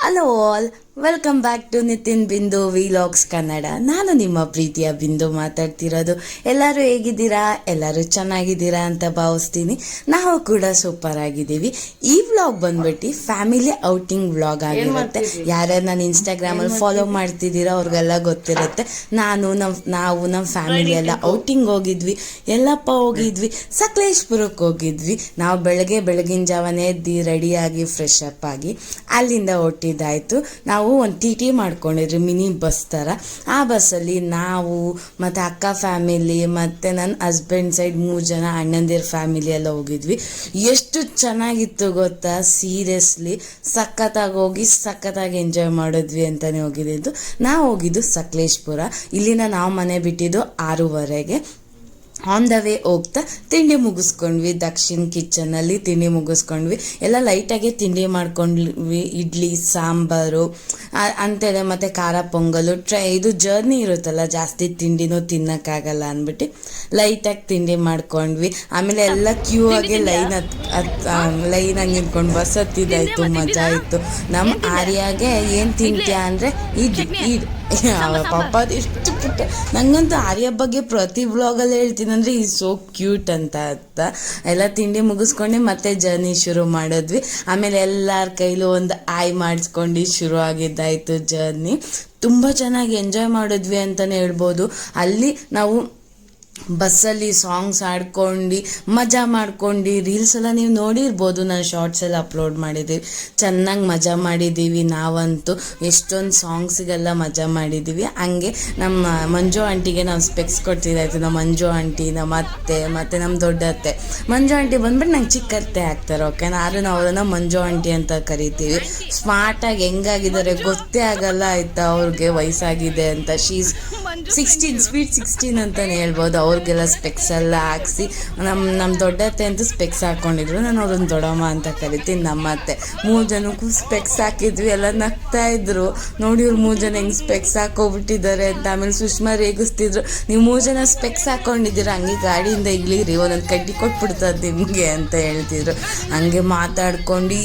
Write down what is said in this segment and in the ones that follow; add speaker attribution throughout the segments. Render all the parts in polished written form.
Speaker 1: Hello all, welcome back to Nitin Bindu vlogs Kannada. ನಾನು ನಿಮ್ಮ ಪ್ರೀತಿಯ ಬಿಂದು ಮಾತಾಡ್ತಿರೋದು. ಎಲ್ಲರೂ ಹೇಗಿದ್ದೀರಾ? ಎಲ್ಲರೂ ಚೆನ್ನಾಗಿದ್ದೀರಾ ಅಂತ ಭಾವಿಸ್ತೀನಿ. ನಾವು ಕೂಡ ಸೂಪರ್ ಆಗಿದ್ದೀವಿ. ಈ ವ್ಲಾಗ್ ಬಂದ್ಬಿಟ್ಟು ಫ್ಯಾಮಿಲಿ ಔಟಿಂಗ್ ವ್ಲಾಗ್ ಆಗಿರುತ್ತೆ. ಯಾರ್ಯಾರು ನಾನು ಇನ್ಸ್ಟಾಗ್ರಾಮಲ್ಲಿ ಫಾಲೋ ಮಾಡ್ತಿದ್ದೀರಾ ಅವ್ರಿಗೆಲ್ಲ ಗೊತ್ತಿರುತ್ತೆ. ನಾವು ನಮ್ಮ ಫ್ಯಾಮಿಲಿ ಎಲ್ಲ ಔಟಿಂಗ್ ಹೋಗಿದ್ವಿ. ಎಲ್ಲಪ್ಪ ಹೋಗಿದ್ವಿ? ಸಕಲೇಶ್ಪುರಕ್ಕೆ ಹೋಗಿದ್ವಿ. ನಾವು ಬೆಳಗಿನ ಜಾವನೇ ಎದ್ದು ರೆಡಿಯಾಗಿ ಫ್ರೆಶ್ ಅಪ್ ಆಗಿ ಅಲ್ಲಿಂದ ಹೊಟ್ಟಿದ್ದಾಯಿತು. ನಾವು ಒಂದು ಟಿ ಮಾಡ್ಕೊಂಡಿದ್ರಿ, ಮಿನಿ ಬಸ್ ಥರ. ಆ ಬಸ್ಸಲ್ಲಿ ನಾವು ಮತ್ತು ಅಕ್ಕ ಫ್ಯಾಮಿಲಿ ಮತ್ತು ನನ್ನ ಹಸ್ಬೆಂಡ್ ಸೈಡ್ 3 ಜನ ಅಣ್ಣಂದಿರ ಫ್ಯಾಮಿಲಿ ಎಲ್ಲ ಹೋಗಿದ್ವಿ. ಎಷ್ಟು ಚೆನ್ನಾಗಿತ್ತು ಗೊತ್ತಾ? ಸೀರಿಯಸ್ಲಿ ಸಖತ್ತಾಗಿ ಹೋಗಿ ಸಖತ್ತಾಗಿ ಎಂಜಾಯ್ ಮಾಡಿದ್ವಿ ಅಂತಲೇ ಹೋಗಿದ್ದು. ನಾವು ಹೋಗಿದ್ದು ಸಕಲೇಶ್ಪುರ. ಇಲ್ಲಿಂದ ನಾವು ಮನೆ ಬಿಟ್ಟಿದ್ದು 6:30ಗೆ. ಆನ್ ದ ವೇ ಹೋಗ್ತಾ ತಿಂಡಿ ಮುಗಿಸ್ಕೊಂಡ್ವಿ. ದಕ್ಷಿಣ ಕಿಚನಲ್ಲಿ ತಿಂಡಿ ಮುಗಿಸ್ಕೊಂಡ್ವಿ. ಎಲ್ಲ ಲೈಟಾಗೆ ತಿಂಡಿ ಮಾಡ್ಕೊಂಡ್ವಿ. ಇಡ್ಲಿ, ಸಾಂಬಾರು ಅಂತೆಲ್ಲ, ಮತ್ತು ಖಾರ ಪೊಂಗಲು. ಇದು ಜರ್ನಿ ಇರುತ್ತಲ್ಲ, ಜಾಸ್ತಿ ತಿಂಡಿನೂ ತಿನ್ನೋಕ್ಕಾಗಲ್ಲ ಅಂದ್ಬಿಟ್ಟು ಲೈಟಾಗಿ ತಿಂಡಿ ಮಾಡ್ಕೊಂಡ್ವಿ. ಆಮೇಲೆ ಎಲ್ಲ ಕ್ಯೂ ಆಗಿ ಲೈನಾಗಿ ನಿಂತ್ಕೊಂಡು ಬಸ್ ಹತ್ತಿದ್ದಾಯಿತು. ಮಜಾ ಇತ್ತು. ನಮ್ಮ ಆರ್ಯಾಗೆ ಏನು ತಿಂತೀಯ ಅಂದರೆ ಇದು ಪಾಪ ಎಷ್ಟು ಪುಟ್ಟ. ನಂಗಂತೂ ಆರ್ಯ ಬಗ್ಗೆ ಪ್ರತಿ ವ್ಲಾಗಲ್ಲಿ ಹೇಳ್ತೀನಿ ಅಂದರೆ ಈ ಸೋ ಕ್ಯೂಟ್ ಅಂತ ಎಲ್ಲ ತಿಂಡಿ ಮುಗಿಸ್ಕೊಂಡು ಮತ್ತೆ ಜರ್ನಿ ಶುರು ಮಾಡಿದ್ವಿ. ಆಮೇಲೆ ಎಲ್ಲರ ಕೈಲೂ ಒಂದು ಆಯ್ ಮಾಡಿಸ್ಕೊಂಡು ಶುರು ಆಗಿದ್ದಾಯಿತು ಜರ್ನಿ. ತುಂಬ ಚೆನ್ನಾಗಿ ಎಂಜಾಯ್ ಮಾಡಿದ್ವಿ ಅಂತಲೇ ಹೇಳ್ಬೋದು. ಅಲ್ಲಿ ನಾವು ಬಸ್ಸಲ್ಲಿ ಸಾಂಗ್ಸ್ ಹಾಡ್ಕೊಂಡು ಮಜಾ ಮಾಡ್ಕೊಂಡು, ರೀಲ್ಸ್ ಎಲ್ಲ ನೀವು ನೋಡಿರ್ಬೋದು, ನಾನು ಶಾರ್ಟ್ಸ್ ಎಲ್ಲ ಅಪ್ಲೋಡ್ ಮಾಡಿದ್ದೀವಿ. ಚೆನ್ನಾಗಿ ಮಜಾ ಮಾಡಿದ್ದೀವಿ ನಾವಂತೂ. ಎಷ್ಟೊಂದು ಸಾಂಗ್ಸಿಗೆಲ್ಲ ಮಜಾ ಮಾಡಿದ್ದೀವಿ. ಹಂಗೆ ನಮ್ಮ ಮಂಜು ಆಂಟಿಗೆ ನಾವು ಸ್ಪೆಕ್ಸ್ ಕೊಡ್ತಿದ್ದಾಯಿತು. ನಮ್ಮ ಮಂಜು ಆಂಟಿ, ನಮ್ಮ ಅತ್ತೆ ಮತ್ತು ನಮ್ಮ ದೊಡ್ಡತ್ತೆ. ಮಂಜು ಆಂಟಿ ಬಂದ್ಬಿಟ್ಟು ನಂಗೆ ಚಿಕ್ಕತ್ತೆ ಆಗ್ತಾರೆ, ಓಕೆ. ನಾವು ಅವರನ್ನು ಮಂಜು ಆಂಟಿ ಅಂತ ಕರಿತೀವಿ. ಸ್ಮಾರ್ಟಾಗಿ ಹೆಂಗಾಗಿದ್ದಾರೆ ಗೊತ್ತೇ ಆಗಲ್ಲ, ಆಯಿತಾ? ಅವ್ರಿಗೆ ವಯಸ್ಸಾಗಿದೆ ಅಂತ. ಶೀಸ್ 16 ಅಂತಲೇ ಹೇಳ್ಬೋದು. ಅವ್ರಿಗೆಲ್ಲ ಸ್ಪೆಕ್ಸ್ ಎಲ್ಲ ಹಾಕ್ಸಿ, ನಮ್ಮ ದೊಡ್ಡತ್ತೆ ಅಂತೂ ಸ್ಪೆಕ್ಸ್ ಹಾಕ್ಕೊಂಡಿದ್ರು. ನಾನು ಅವ್ರನ್ನ ದೊಡ್ಡಮ್ಮ ಅಂತ ಕರಿತೀನಿ. ನಮ್ಮ ಅತ್ತೆ 3 ಜನಕ್ಕೂ ಸ್ಪೆಕ್ಸ್ ಹಾಕಿದ್ವಿ. ಎಲ್ಲ ನಗ್ತಾ ಇದ್ರು, ನೋಡಿ ಇವ್ರು 3 ಜನ ಹೆಂಗೆ ಸ್ಪೆಕ್ಸ್ ಹಾಕೋಬಿಟ್ಟಿದ್ದಾರೆ ಅಂತ. ಆಮೇಲೆ ಸುಷ್ಮಾ ರೇಗಿಸ್ತಿದ್ರು, ನೀವು 3 ಜನ ಸ್ಪೆಕ್ಸ್ ಹಾಕ್ಕೊಂಡಿದ್ದೀರ, ಹಂಗೆ ಗಾಡಿಯಿಂದ ಇಗ್ಲಿರಿ, ಒಂದೊಂದು ಕಡ್ಡಿ ಕೊಟ್ಬಿಡ್ತದೆ ನಿಮಗೆ ಅಂತ ಹೇಳ್ತಿದ್ರು. ಹಂಗೆ ಮಾತಾಡ್ಕೊಂಡು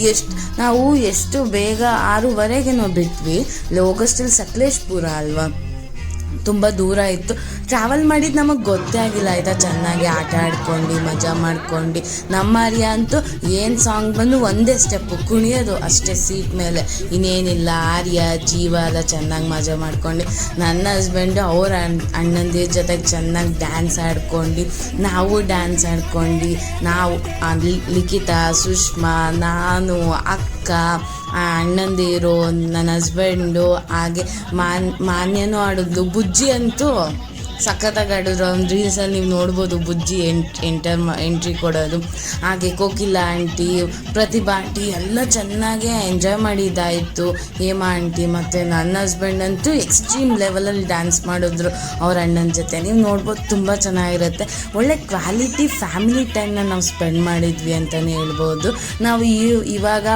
Speaker 1: ನಾವು ಎಷ್ಟು ಬೇಗ 6:30ಗೆ ನಾವು ಬಿಟ್ವಿ. ಹೋಗೋಷ್ಟಲ್ಲಿ ಸಕಲೇಶ್ಪುರ ಅಲ್ವಾ, ತುಂಬ ದೂರ ಇತ್ತು. ಟ್ರಾವೆಲ್ ಮಾಡಿದ್ದು ನಮಗೆ ಗೊತ್ತೇ ಆಗಿಲ್ಲ, ಆಯಿತಾ? ಚೆನ್ನಾಗಿ ಆಟ ಆಡ್ಕೊಂಡು ಮಜಾ ಮಾಡ್ಕೊಂಡು. ನಮ್ಮ ಆರ್ಯ ಅಂತೂ ಏನು ಸಾಂಗ್ ಬಂದು ಒಂದೇ ಸ್ಟೆಪ್ಪು ಕುಣಿಯೋದು ಅಷ್ಟೇ ಸೀಟ್ ಮೇಲೆ, ಇನ್ನೇನಿಲ್ಲ. ಆರ್ಯ, ಜೀವ ಎಲ್ಲ ಚೆನ್ನಾಗಿ ಮಜಾ ಮಾಡ್ಕೊಂಡು, ನನ್ನ ಹಸ್ಬೆಂಡು ಅವ್ರ ಅಣ್ಣಂದಿರ ಜೊತೆಗೆ ಚೆನ್ನಾಗಿ ಡ್ಯಾನ್ಸ್ ಆಡ್ಕೊಂಡು, ನಾವು ಡ್ಯಾನ್ಸ್ ಆಡ್ಕೊಂಡು, ನಾವು ಲಿಖಿತಾ, ಸುಷ್ಮಾ, ನಾನು, ಅಕ್ಕ, ಅಣ್ಣಂದಿರು, ನನ್ನ ಹಸ್ಬೆಂಡು, ಹಾಗೆ ಮಾನ್ಯನೂ ಆಡಿದ್ಲು. ಬುಜ್ಜಿ ಅಂತೂ ಸಖತ್ತಾಗಿ ಆಡಿದ್ರು. ಅವ್ನು ರೀಲ್ಸಲ್ಲಿ ನೀವು ನೋಡ್ಬೋದು, ಬುಜ್ಜಿ ಎಂಟ್ರಿ ಕೊಡೋದು. ಹಾಗೆ ಕೋಕಿಲ ಆಂಟಿ, ಪ್ರತಿಭಾ ಆಂಟಿ ಎಲ್ಲ ಚೆನ್ನಾಗೇ ಎಂಜಾಯ್ ಮಾಡಿದ್ದಾಯಿತು. ಹೇಮಾ ಆಂಟಿ ಮತ್ತು ನನ್ನ ಹಸ್ಬೆಂಡ್ ಅಂತೂ ಎಕ್ಸ್ಟ್ರೀಮ್ ಲೆವೆಲಲ್ಲಿ ಡ್ಯಾನ್ಸ್ ಮಾಡಿದ್ರು ಅವ್ರ ಅಣ್ಣನ ಜೊತೆ. ನೀವು ನೋಡ್ಬೋದು, ತುಂಬ ಚೆನ್ನಾಗಿರುತ್ತೆ. ಒಳ್ಳೆ ಕ್ವಾಲಿಟಿ ಫ್ಯಾಮಿಲಿ ಟೈಮ್ನ ನಾವು ಸ್ಪೆಂಡ್ ಮಾಡಿದ್ವಿ ಅಂತಲೇ ಹೇಳ್ಬೋದು. ನಾವು ಇವಾಗ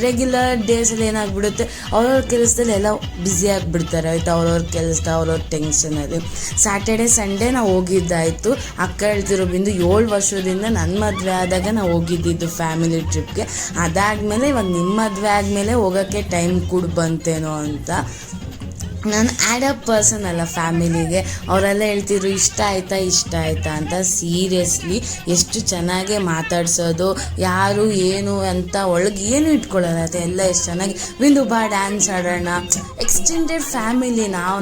Speaker 1: ರೆಗ್ಯುಲರ್ ಡೇಸಲ್ಲಿ ಏನಾಗ್ಬಿಡುತ್ತೆ, ಅವ್ರವ್ರ ಕೆಲಸದಲ್ಲಿ ಎಲ್ಲ ಬ್ಯುಸಿ ಆಗಿಬಿಡ್ತಾರೆ, ಆಯಿತಾ? ಅವ್ರವ್ರ ಕೆಲಸ, ಅವ್ರವ್ರ ಟೆನ್ಷನಲ್ಲಿ. ಸ್ಯಾಟರ್ಡೆ ಸಂಡೇ ನಾವು ಹೋಗಿದ್ದಾಯಿತು. ಅಕ್ಕ ಹೇಳ್ತಿರೋ ಬಿಂದು 7 ವರ್ಷದಿಂದ ನನ್ನ ಮದುವೆ ಆದಾಗ ನಾವು ಹೋಗಿದ್ದಿದ್ದು ಫ್ಯಾಮಿಲಿ ಟ್ರಿಪ್ಗೆ. ಅದಾದಮೇಲೆ ಇವಾಗ ನಿಮ್ಮ ಮದುವೆ ಆದಮೇಲೆ ಹೋಗೋಕ್ಕೆ ಟೈಮ್ ಕೂಡ ಬಂತೇನೋ ಅಂತ. ನಾನು ಆ್ಯಡಪ್ ಪರ್ಸನ್ ಅಲ್ಲ ಫ್ಯಾಮಿಲಿಗೆ. ಅವರೆಲ್ಲ ಹೇಳ್ತಿದ್ರು ಇಷ್ಟ ಆಯ್ತಾ ಅಂತ. ಸೀರಿಯಸ್ಲಿ ಎಷ್ಟು ಚೆನ್ನಾಗೇ ಮಾತಾಡ್ಸೋದು, ಯಾರು ಏನು ಅಂತ ಒಳಗೆ ಏನು ಇಟ್ಕೊಳ್ಳೋದು, ಅದೆಲ್ಲ ಎಷ್ಟು ಚೆನ್ನಾಗಿ. ಬಿಂದು ಬಾ ಡ್ಯಾನ್ಸ್ ಆಡೋಣ. Extended family. ನಾವು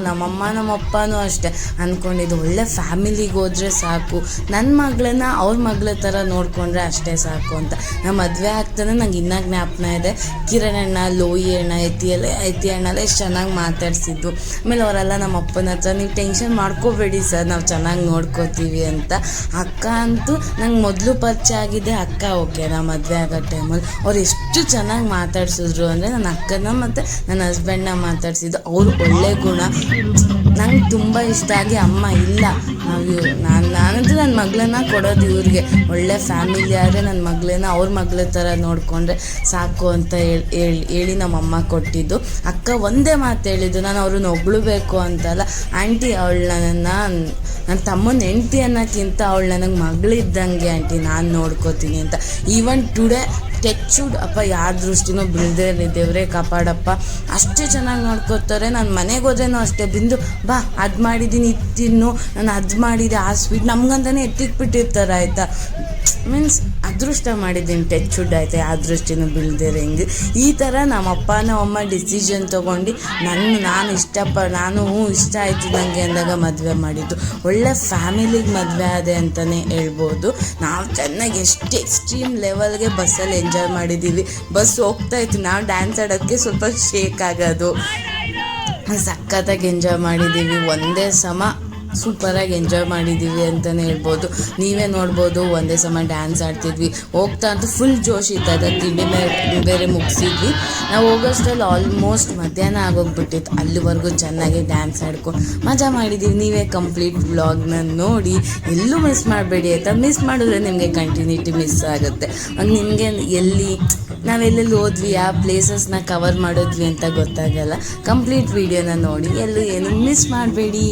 Speaker 1: ನಮ್ಮಪ್ಪನೂ ಅಷ್ಟೇ ಅಂದ್ಕೊಂಡಿದ್ದು, ಒಳ್ಳೆ ಫ್ಯಾಮಿಲಿಗೆ ಹೋದರೆ ಸಾಕು, ನನ್ನ ಮಗಳನ್ನ ಅವ್ರ ಮಗಳ ಥರ ನೋಡಿಕೊಂಡ್ರೆ ಅಷ್ಟೇ ಸಾಕು ಅಂತ. ನಮ್ಮ ಮದುವೆ ಆಗ್ತಾನೆ ನಂಗೆ ಇನ್ನೂ ಜ್ಞಾಪನ ಇದೆ. ಕಿರಣ್ ಅಣ್ಣ, ಲೋಯಿ ಅಣ್ಣ, ಐತಿ ಅಣ್ಣ ಎಲ್ಲ ಎಷ್ಟು ಚೆನ್ನಾಗಿ ಮಾತಾಡ್ಸಿದ್ದು. ಆಮೇಲೆ ಅವರೆಲ್ಲ ನಮ್ಮ ಅಪ್ಪನ ಹತ್ರ, ನೀವು ಟೆನ್ಷನ್ ಮಾಡ್ಕೋಬೇಡಿ ಸರ್, ನಾವು ಚೆನ್ನಾಗಿ ನೋಡ್ಕೋತೀವಿ ಅಂತ. ಅಕ್ಕ ಅಂತೂ ನಂಗೆ ಮೊದಲು ಪರಿಚಯ ಆಗಿದೆ ಅಕ್ಕ, ಓಕೆ, ನಾ ಮದುವೆ ಆಗೋ ಟೈಮಲ್ಲಿ ಅವ್ರು ಎಷ್ಟು ಚೆನ್ನಾಗಿ ಮಾತಾಡ್ಸಿದ್ರು ಅಂದರೆ, ನನ್ನ ಅಕ್ಕನ ಮತ್ತು ನನ್ನ ಹಸ್ಬೆಂಡ್ನ ಮಾತಾಡ್ಸಿದ್ದು. ಅವ್ರು ಒಳ್ಳೆ ಗುಣ ನಂಗೆ ತುಂಬ ಇಷ್ಟ ಆಗಿ. ಅಮ್ಮ ಇಲ್ಲ, ನಾನಂತೂ ನನ್ನ ಮಗಳನ್ನ ಕೊಡೋದು ಇವ್ರಿಗೆ. ಒಳ್ಳೆ ಫ್ಯಾಮಿಲಿ ಆದರೆ ನನ್ನ ಮಗಳನ್ನ ಅವ್ರ ಮಗಳ ಥರ ನೋಡಿಕೊಂಡ್ರೆ ಸಾಕು ಅಂತ ಹೇಳಿ ನಮ್ಮಮ್ಮ ಕೊಟ್ಟಿದ್ದು. ಅಕ್ಕ ಒಂದೇ ಮಾತು ಹೇಳಿದ್ದು, ನಾನು ಅವ್ರನ್ನ ಹೊಗಳ್ಬೇಕು ಅಂತಲ್ಲ, ಆಂಟಿ ಅವಳು ನನ್ನ ತಮ್ಮನ ಹೆಂಡ್ತಿ ಅನ್ನೋಕ್ಕಿಂತ ಅವಳು ನನಗೆ ಮಗಳಿದ್ದಂಗೆ ಆಂಟಿ, ನಾನು ನೋಡ್ಕೋತೀನಿ ಅಂತ. ಈವನ್ ಟುಡೇ ಟೆಚ್ಚುಡ್ ಅಪ್ಪ ಯಾರ ದೃಷ್ಟಿನೂ ಬೀಳದೇ ಇರಲಿ ದೇವರೇ ಕಾಪಾಡಪ್ಪ. ಅಷ್ಟೇ ಚೆನ್ನಾಗಿ ನೋಡ್ಕೋತಾರೆ. ನಾನು ಮನೆಗೆ ಹೋದ್ರೇನೂ ಅಷ್ಟೇ, ಬಿಂದು ಬಾ ಅದು ಮಾಡಿದ್ದೀನಿ ಇದು ತಿನ್ನು, ನಾನು ಅದು ಮಾಡಿದೆ ಆ ಸ್ವೀಟ್ ನಮ್ಗಂತಾನೆ ಎತ್ತಿಟ್ಬಿಟ್ಟಿರ್ತಾರೆ ಆಯಿತಾ. ಮೀನ್ಸ್ ಅದೃಷ್ಟ ಮಾಡಿದ್ದೀನಿ ಟೆಚ್ಚುಡ್ ಆಯಿತಾ, ಯಾವ ದೃಷ್ಟಿನೂ ಬೀಳ್ದಿರ ಹಿಂಗೆ. ಈ ಥರ ನಮ್ಮ ಅಪ್ಪ ನಮ್ಮಮ್ಮ ಡಿಸಿಷನ್ ತೊಗೊಂಡು ನಾನು ಇಷ್ಟ ಆಯಿತು ನನಗೆ ಅಂದಾಗ ಮದುವೆ ಮಾಡಿದ್ದು. ಒಳ್ಳೆ ಫ್ಯಾಮಿಲಿಗೆ ಮದುವೆ ಆದೆ ಅಂತಲೇ ಹೇಳ್ಬೋದು. ನಾವು ಚೆನ್ನಾಗಿ ಎಷ್ಟು ಎಕ್ಸ್ಟ್ರೀಮ್ ಲೆವೆಲ್ಗೆ ಬಸ್ಸಲ್ಲಿ ಎಂಜಾಯ್ ಮಾಡಿದ್ದೀವಿ. ಬಸ್ ಹೋಗ್ತಾಯಿತ್ತು, ನಾವು ಡ್ಯಾನ್ಸ್ ಆಡೋಕ್ಕೆ ಸ್ವಲ್ಪ ಶೇಕ್ ಆಗೋದು, ಸಖತ್ತಾಗಿ ಎಂಜಾಯ್ ಮಾಡಿದ್ದೀವಿ. ಒಂದೇ ಸಮ ಸೂಪರಾಗಿ ಎಂಜಾಯ್ ಮಾಡಿದ್ದೀವಿ ಅಂತಲೇ ಹೇಳ್ಬೋದು. ನೀವೇ ನೋಡ್ಬೋದು, ಒಂದೇ ಸಮ ಡ್ಯಾನ್ಸ್ ಆಡ್ತಿದ್ವಿ. ಹೋಗ್ತಾ ಅಂತೂ ಫುಲ್ ಜೋಶ್ ಇತ್ತು. ತಿಂಡಿ ಬೇರೆ ಮುಗಿಸಿದ್ವಿ. ನಾವು ಹೋಗೋಷ್ಟರಲ್ಲಿ ಆಲ್ಮೋಸ್ಟ್ ಮಧ್ಯಾಹ್ನ ಆಗೋಗ್ಬಿಟ್ಟಿತ್ತು. ಅಲ್ಲಿವರೆಗೂ ಚೆನ್ನಾಗಿ ಡ್ಯಾನ್ಸ್ ಆಡ್ಕೊಂಡು ಮಜಾ ಮಾಡಿದ್ದೀವಿ. ನೀವೇ ಕಂಪ್ಲೀಟ್ ವ್ಲಾಗ್ನ ನೋಡಿ ಎಲ್ಲೂ ಮಿಸ್ ಮಾಡಬೇಡಿ ಆಯಿತಾ. ಮಿಸ್ ಮಾಡಿದ್ರೆ ನಿಮಗೆ ಕಂಟಿನ್ಯೂಟಿ ಮಿಸ್ ಆಗುತ್ತೆ. ನಿಮಗೆ ನಾವೆಲ್ಲೆಲ್ಲಿ ಹೋದ್ವಿ, ಯಾವ ಪ್ಲೇಸಸ್ನ ಕವರ್ ಮಾಡಿದ್ವಿ ಅಂತ ಗೊತ್ತಾಗಲ್ಲ. ಕಂಪ್ಲೀಟ್ ವಿಡಿಯೋನ ನೋಡಿ, ಎಲ್ಲೂ ಏನು ಮಿಸ್ ಮಾಡಬೇಡಿ.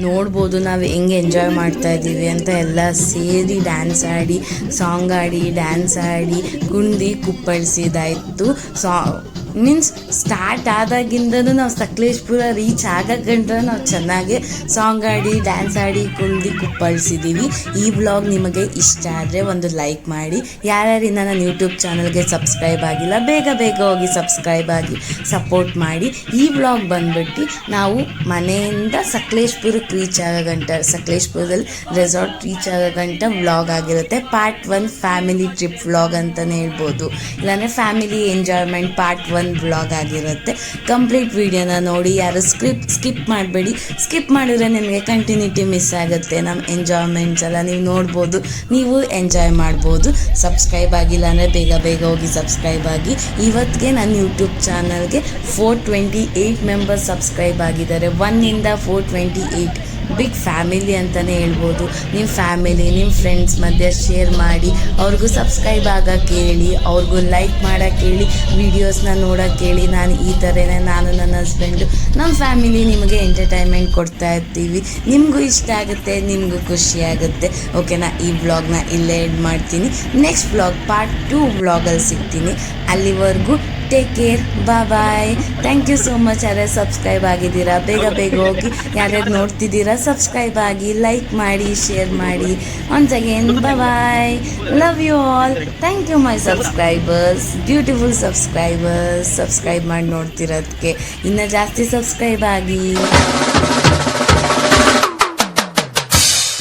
Speaker 1: ನೋಡ್ಬೋದು ನಾವು ಹೆಂಗೆ ಎಂಜಾಯ್ ಮಾಡ್ತಾ ಇದ್ದೀವಿ ಅಂತ. ಎಲ್ಲ ಸೇರಿ ಡ್ಯಾನ್ಸ್ ಆಡಿ, ಸಾಂಗ್ ಆಡಿ, ಡ್ಯಾನ್ಸ್ ಆಡಿ, ಕುಣಿದು ಕುಪ್ಪಳಿಸಿದಾಯಿತು. ಮೀನ್ಸ್ ಸ್ಟಾರ್ಟ್ ಆದಾಗಿಂದನೂ ನಾವು ಸಕಲೇಶ್ಪುರ ರೀಚ್ ಆಗಕ್ಕಂಟ ನಾವು ಚೆನ್ನಾಗಿ ಸಾಂಗ್ ಆಡಿ, ಡ್ಯಾನ್ಸ್ ಆಡಿ, ಕುಣಿದು ಕುಪ್ಪಳಿಸಿದ್ದೀವಿ. ಈ ವ್ಲಾಗ್ ನಿಮಗೆ ಇಷ್ಟ ಆದರೆ ಒಂದು ಲೈಕ್ ಮಾಡಿ. ಯಾರ್ಯಾರಿಂದ ನನ್ನ ಯೂಟ್ಯೂಬ್ ಚಾನಲ್ಗೆ ಸಬ್ಸ್ಕ್ರೈಬ್ ಆಗಿಲ್ಲ, ಬೇಗ ಬೇಗ ಹೋಗಿ ಸಬ್ಸ್ಕ್ರೈಬ್ ಆಗಿ ಸಪೋರ್ಟ್ ಮಾಡಿ. ಈ ವ್ಲಾಗ್ ಬಂದ್ಬಿಟ್ಟು ನಾವು ಮನೆಯಿಂದ ಸಕಲೇಶ್ಪುರಕ್ಕೆ ರೀಚ್ ಆಗೋ ಸಕಲೇಶ್ಪುರದಲ್ಲಿ ರೆಸಾರ್ಟ್ ರೀಚ್ ಆಗೋ ವ್ಲಾಗ್ ಆಗಿರುತ್ತೆ. ಪಾರ್ಟ್ 1 ಫ್ಯಾಮಿಲಿ ಟ್ರಿಪ್ ವ್ಲಾಗ್ ಅಂತಲೇ ಹೇಳ್ಬೋದು, ಇಲ್ಲಾಂದರೆ ಫ್ಯಾಮಿಲಿ ಎಂಜಾಯ್ಮೆಂಟ್ ಪಾರ್ಟ್ 1 ವ್ಲಾಗ್ ಆಗಿರುತ್ತೆ. ಕಂಪ್ಲೀಟ್ ವಿಡಿಯೋನ ನೋಡಿ, ಯಾರು ಸ್ಕಿಪ್ ಮಾಡಬೇಡಿ. ಸ್ಕಿಪ್ ಮಾಡಿದ್ರೆ ನಿಮಗೆ ಕಂಟಿನ್ಯೂಟಿ ಮಿಸ್ ಆಗುತ್ತೆ. ನಮ್ಮ ಎಂಜಾಯ್ಮೆಂಟ್ಸ್ ಎಲ್ಲ ನೀವು ನೋಡ್ಬೋದು, ನೀವು ಎಂಜಾಯ್ ಮಾಡ್ಬೋದು. ಸಬ್ಸ್ಕ್ರೈಬ್ ಆಗಿಲ್ಲ ಅಂದರೆ ಬೇಗ ಬೇಗ ಹೋಗಿ ಸಬ್ಸ್ಕ್ರೈಬ್ ಆಗಿ. ಇವತ್ತಿಗೆ ನನ್ನ ಯೂಟ್ಯೂಬ್ ಚಾನಲ್ಗೆ 428 ಮೆಂಬರ್ಸ್ ಸಬ್ಸ್ಕ್ರೈಬ್ ಆಗಿದ್ದಾರೆ. 1ಇಂದ 428 ಬಿಗ್ ಫ್ಯಾಮಿಲಿ ಅಂತಲೇ ಹೇಳ್ಬೋದು. ನಿಮ್ಮ ಫ್ಯಾಮಿಲಿ, ನಿಮ್ಮ ಫ್ರೆಂಡ್ಸ್ ಮಧ್ಯೆ ಶೇರ್ ಮಾಡಿ, ಅವ್ರಿಗೂ ಸಬ್ಸ್ಕ್ರೈಬ್ ಆಗೋಕ್ಕೆ ಹೇಳಿ, ಅವ್ರಿಗೂ ಲೈಕ್ ಮಾಡೋಕ್ಕೆ ಹೇಳಿ, ವೀಡಿಯೋಸ್ನ ನೋಡೋಕ್ಕೆ ಹೇಳಿ. ನಾನು ಈ ಥರನೇ, ನಾನು ನನ್ನ ಹಸ್ಬೆಂಡು, ನಮ್ಮ ಫ್ಯಾಮಿಲಿ ನಿಮಗೆ ಎಂಟರ್ಟೈನ್ಮೆಂಟ್ ಕೊಡ್ತಾ ಇರ್ತೀವಿ. ನಿಮಗೂ ಇಷ್ಟ ಆಗುತ್ತೆ, ನಿಮಗೂ ಖುಷಿ ಆಗುತ್ತೆ. ಓಕೆನಾ? ಈ ವ್ಲಾಗ್ನ ಇಲ್ಲೇ ಎಂಡ್ ಮಾಡ್ತೀನಿ. ನೆಕ್ಸ್ಟ್ ವ್ಲಾಗ್ ಪಾರ್ಟ್ 2 ವ್ಲಾಗಲ್ಲಿ ಸಿಗ್ತೀನಿ. ಅಲ್ಲಿವರೆಗೂ take care, bye. Thank you so much. ಯಾರ್ಯಾರು ಸಬ್ಸ್ಕ್ರೈಬ್ ಆಗಿದ್ದೀರಾ ಬೇಗ ಬೇಗ ಹೋಗಿ, ಯಾರ್ಯಾರು ನೋಡ್ತಿದ್ದೀರಾ ಸಬ್ಸ್ಕ್ರೈಬ್ ಆಗಿ, ಲೈಕ್ ಮಾಡಿ, ಶೇರ್ ಮಾಡಿ. Once again bye, love you all. Thank you my subscribers, beautiful subscribers. Subscribe ಮಾಡಿ ನೋಡ್ತಿರೋದಕ್ಕೆ ಇನ್ನೂ ಜಾಸ್ತಿ ಸಬ್ಸ್ಕ್ರೈಬ್ ಆಗಿ.